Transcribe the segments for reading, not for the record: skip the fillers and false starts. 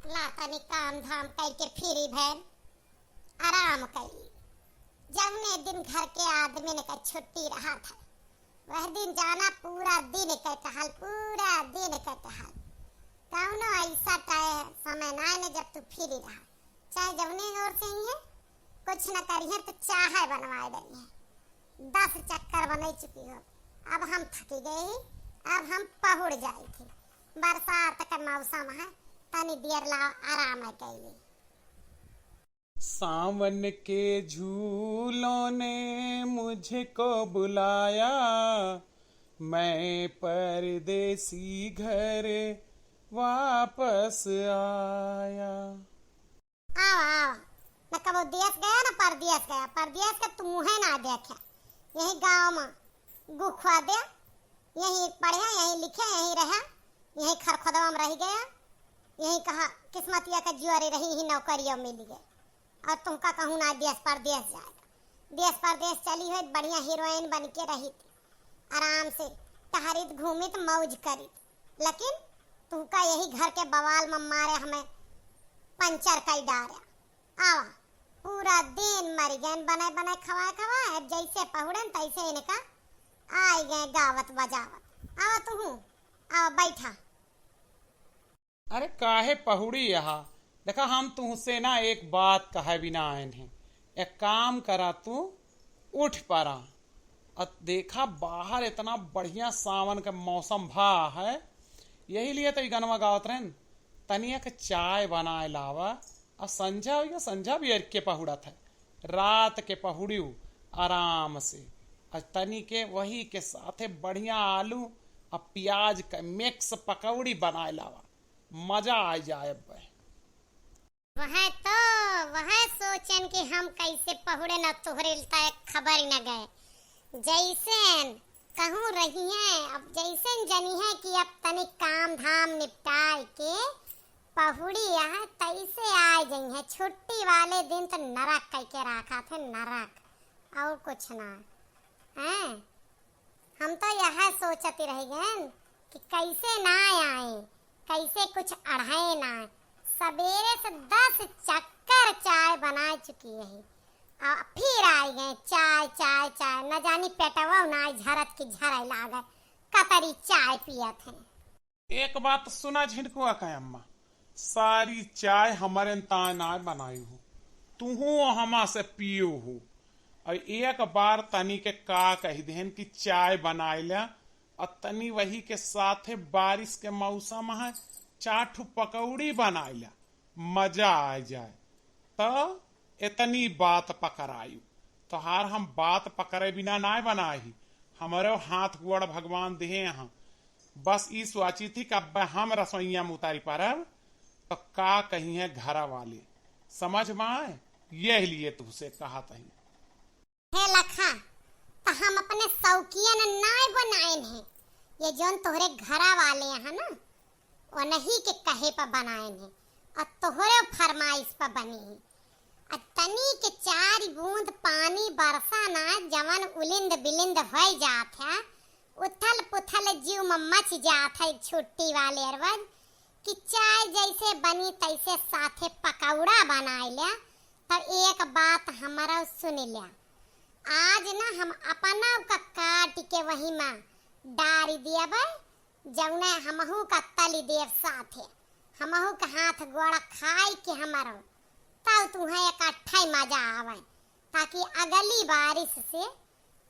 ला तनी काम धाम करके फिरी भैन आराम करी। जवने दिन घर के आदमी ने का छुट्टी रहा था वह दिन जाना पूरा दिन का कहल, पूरा दिन का कहल। कौनो ऐसा समय ना ने जब तू फिरी रहा, चाहे जवने ओर से ही है कुछ न करिए तो चाहे बनवाए देनी है। 10 चक्कर बन चुकी हो, अब हम थकी गई, अब हम पहुड़ जाए थे। बरसात का मौसम है, तनी देर ला आराम करिए। सावन के झूलों ने मुझको बुलाया, मैं परदेसी घर वापस आया। आओ आओ, न कबो देश गया न परदेश गया। परदेश का तू मुँह ना देखा, यही गांव में गुखवा दे, यही पढ़े, यही लिखे, यही रहा, यही खरखदवा में रह गया, यही कहा किस्मतिया का जुआरी रही, ही नौकरियों मिल गए। और तुमका कहूँ ना देश परदेश जाएगा। देश परदेश चली हुई बढ़िया हीरोइन बन के रही थी, आराम से टहरित घूमित मौज करी। लेकिन तुमका यही घर के बवाल में मारे हमें पंचर कर डारा। आवा पूरा दिन मरी गए, बनाए बनाए खवाए खवाए, जैसे पहुड़न तैसे इनका आए गए गावत बजावत। आवा तू, आवा बैठा। अरे काहे पहुड़ी यहाँ, देखा हम तुमसे ना एक बात कहे बिना आए हैं। एक काम करा, तू उठ पड़ा और देखा बाहर इतना बढ़िया सावन का मौसम भा है, यही लिए तो गनवा गावत रहन तनिया के चाय बनाए लावा। और संझा हो, संझा भी के पहुड़ा था, रात के पहुड़ी आराम से, और तनी के वही के साथे बढ़िया आलू और प्याज का मिक्स पकौड़ी बनाए लावा, मजा आ जाए। वह सोचन कि हम कैसे पहुड़े न तोहरे खबर न गए। जैसे कहूँ रही है, अब जैसे जनी है कि अब तनिक काम धाम निपटाए के पहुड़ी यहाँ तैसे आ गई है। छुट्टी वाले दिन तो नरक कह के रखा थे, नरक और कुछ ना है। हम तो यह सोचते रह गए कि कैसे ना आए, कैसे कुछ अढ़ाए ना। सवेरे से 10 चक्कर चाय बना चुकी है, और फिर आ गए चाय चाय चाय, न जानी पेटवा ना झरत की झराई लागे, कतरी चाय पियत है। एक बात सुना झिनकुआ का अम्मा, सारी चाय हमारे ताना बनाई हो, तू हमा से पियो हो। और एक बार तनी के का कही देन कि चाय बनाए लिया, और तनी वही के साथे बारिश के मौसम है, 4 पकौड़ी बना लिया, मजा आ जाए। तो इतनी बात पकड़ायु, तो हार हम बात पकड़े बिना ना बनाई, हमारे हाथ गोड़ भगवान दे यहाँ। बस ई सोची थी कि अब हम रसोईया में उतारी पारब तो का कही है घर वाले, समझ में आए, यही लिए तुझसे कहा तही। हे लखा, तो हम अपने शौकियन नाय बनाए हैं, ये जोन तोहरे घरा वाले हैं ना, वो नहीं के कहे पर बनाए हैं, और तोहरे फरमाइश पर बनी है। और तनी के 4 बूंद पानी बरसा ना, जवन उलिंद बिलिंद हो जात है, उथल पुथल जीव में मच जात है छुट्टी वाले अरवज कि चाय जैसे बनी तैसे साथे पकौड़ा बनाए लिया। तो एक बात हमारा सुन लिया, आज ना हम अपना का काट के वही में डारी दिया भाई, जौने हमहू का तली देव साथे, हमहू का हाथ गोड़ा खाई के हमारा, तब तुम्हें इकट्ठा मजा आवे, ताकि अगली बारिश से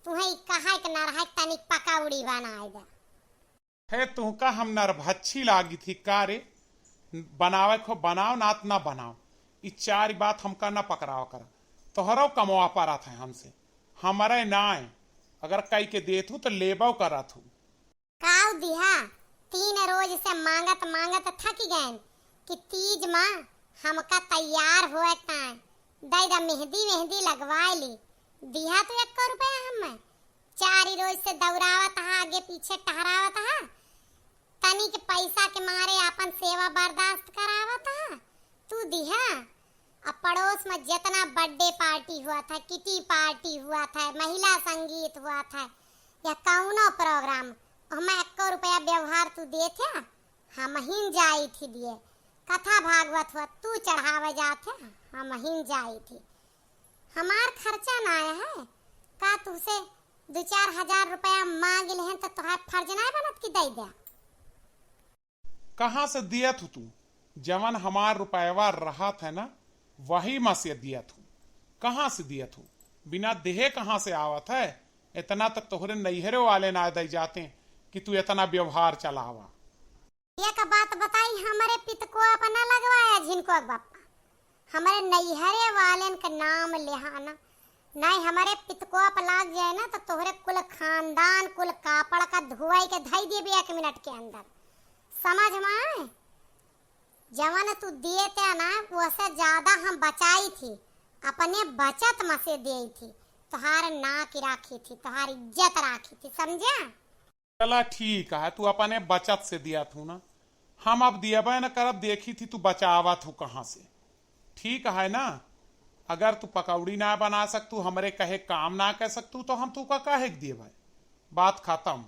तुम्हें कहा कि न रहा तनिक पकौड़ी बनाए दे। है तुमका हम नरभच्छी लागी थी का रे, बनावे खो बनाओ ना ना बनाओ, ई 4 बात हमका ना पकड़ाओ कर, तोहरो कमवा पारा था हमसे, हमारे ना है, अगर कई के देथू तो लेबो करा थू। काऊ दिहा 3 रोज से मांगत मांगत थक गए कि तीज माँ हमका तैयार हुए दादा मेहंदी लगवा ली, दिहा तो 1 रुपया हम 4 रोज से दौड़ावत हा, आगे पीछे टहरावत हा, तनी के पैसा के मारे अपन सेवा बर्दाश्त करावत हा। तू दिहा अब पड़ोस में जितना बर्थडे पार्टी हुआ था, किटी पार्टी हुआ था, महिला संगीत हुआ था, या कौनो प्रोग्राम, हमें 1 रुपया व्यवहार तू दे थे, हम ही जाई थी दिए, कथा भागवत हुआ तू चढ़ावे जाते, हम हिन जाई थी। हमार खर्चा ना आया है का, तुसे 2-4 हजार रुपया मांग ले हैं तो तुहार फर्ज ना बनत की दे दे। कहाँ से दिया थू तू? जवन हमार रुपयवा रहा था ना वही में से दिया थू। कहाँ से दिया थू? बिना देहे कहाँ से आवत है? इतना तक तोहरे नैहरे वाले ना दे जाते कि तू इतना व्यवहार चलावा। एक बात बताई, हमारे पित को अपना लगवाया जिनको बापा, हमारे नैहरे वाले का नाम लेहाना नहीं, हमारे पित को लाग जाए ना तो तोहरे कुल खानदान कुल कापड़ का धुआई के धई दे 1 मिनट के अंदर, समझ में आए? जवन तू दिए थे ना उससे ज्यादा हम बचाई थी, अपने बचत में से दी थी, तुहार नाक राखी थी, तुहार इज्जत राखी थी, समझा? चला ठीक है, तू अपने बचत से दिया थू ना, हम अब दिया न करब, देखी थी तू बचावा थू कहाँ से। ठीक है ना, अगर तू पकौड़ी ना बना सकतू, हमरे कहे काम ना कह सकतू तो हम तू का कहे दिए भाई, बात खत्म।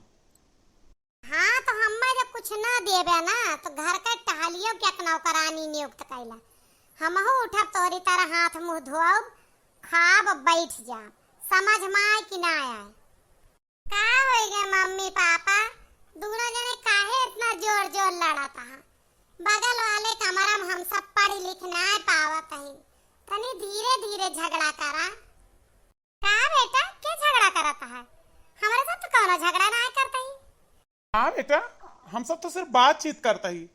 हाँ तो हमें जब कुछ ना देबे ना तो घर के टहलियो क्या नौकरानी नियुक्त कैला, हमहू उठब तोरी तरह हाथ मुंह धोब, खाब बैठ जा, समझ में आए कि ना आए? का हो गए मम्मी पापा दोनों जने काहे इतना जोर जोर लड़ता है? बगल वाले कमरा में हम सब पढ़ लिख ना पावत है, तनी धीरे धीरे झगड़ा करा। का बेटा क्या झगड़ा करता है? हमारे साथ तो कौनो झगड़ा ना करता ही। हाँ बेटा, हम सब तो सिर्फ बातचीत करते ही।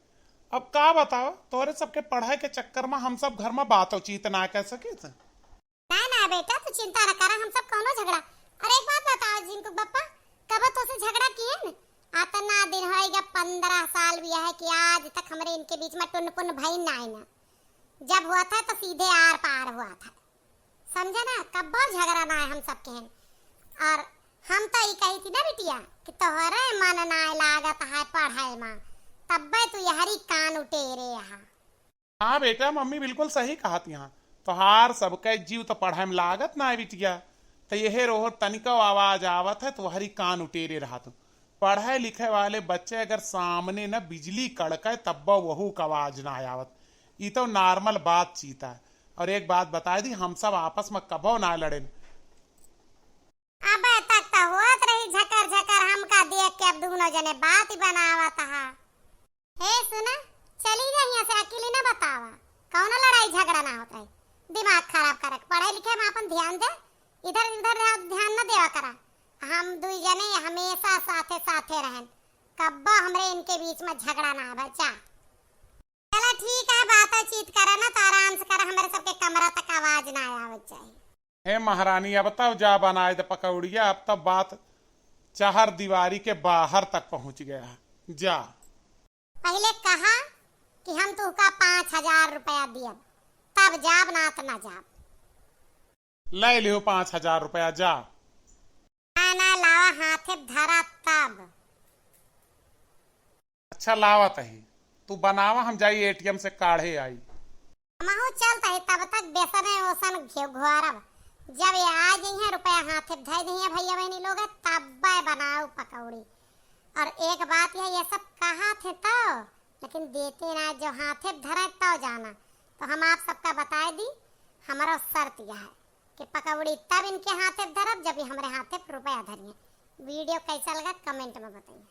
अब का बताओ, तोरे सबके पढ़ाई के चक्कर में हम सब घर में बातचीत ना कह सके थे। ना बेटा तू चिंता न कर, हम सब कौनो झगड़ा। अरे एक बात बताओ जिनको पापा, कब तो से झगड़ा किए न? आतना दिन होएगा 15 साल भी है कि आज तक हमारे इनके बीच में टुनपुन भई ना है ना। जब हुआ था तो सीधे आर पार हुआ था, समझे ना? कब झगड़ा ना है हम सब के। और हम तो ये कही थी ना बिटिया कि तोहरे मन ना लागत है पढ़ाई में, तब तू यहरी कान उटेरे यहाँ। हाँ बेटा, मम्मी बिल्कुल सही कहा थी। हाँ तोहार सबके जीव तो पढ़ाई में लागत ना है बिटिया, तो यह रोह तनिको आवाज आवत है तो हरी कान उटेरे रहा। तो पढ़े लिखे वाले बच्चे अगर सामने न बिजली कड़के तब वहू का आवाज ना आवत, ये तो नॉर्मल बातचीत है। और एक बात बता दी, हम सब आपस में कबो ना लड़े। अब तक तो होत रही झकर झकर, हमका देख के अब दोनों जने बात ही बनावत है। हे सुना, चली जा यहाँ से, अकेले ना बतावा, कौनो लड़ाई झगड़ा ना होता है। दिमाग खराब करक, पढ़े लिखे में अपन ध्यान दे, इधर उधर ध्यान न देवा करा। हम दुई जने हमेशा साथे साथे रहें, कब्बा हमरे इनके बीच में झगड़ा ना हो। चा चला ठीक है, बातचीत करा ना तो आराम से करा, हमारे सबके कमरा तक आवाज ना आवे चाहिए। हे महारानी, अब तब जा बनाए थे पकौड़िया, अब तब बात चार दीवारी के बाहर तक पहुंच गया है। जा पहले कहा कि हम तुका 5000 रुपया दिया, तब जाब ना तो ना जाब। ले लियो 5000 रुपया, जा ना लावा हाथे धरा तब। अच्छा लावत है, तू बनावा, हम जाई एटीएम से काढ़े आई। हमहू चलता है, तब तक बेसन ओसन घोरब, जब ये आ जाइए रुपया हाथे धर दिए भैया बहनी लोग, तब बनाओ पकौड़ी। और एक बात ये सब कहा थे तो, लेकिन देते ना, जो हाथे धरा तो जाना। तो हम आप सबका बता दी, हमारा शर्त यह है कि पकौड़ी तब इनके हाथे धरब जब हमारे हाथे रुपया धरिए। वीडियो कैसा लगा कमेंट में बताइए।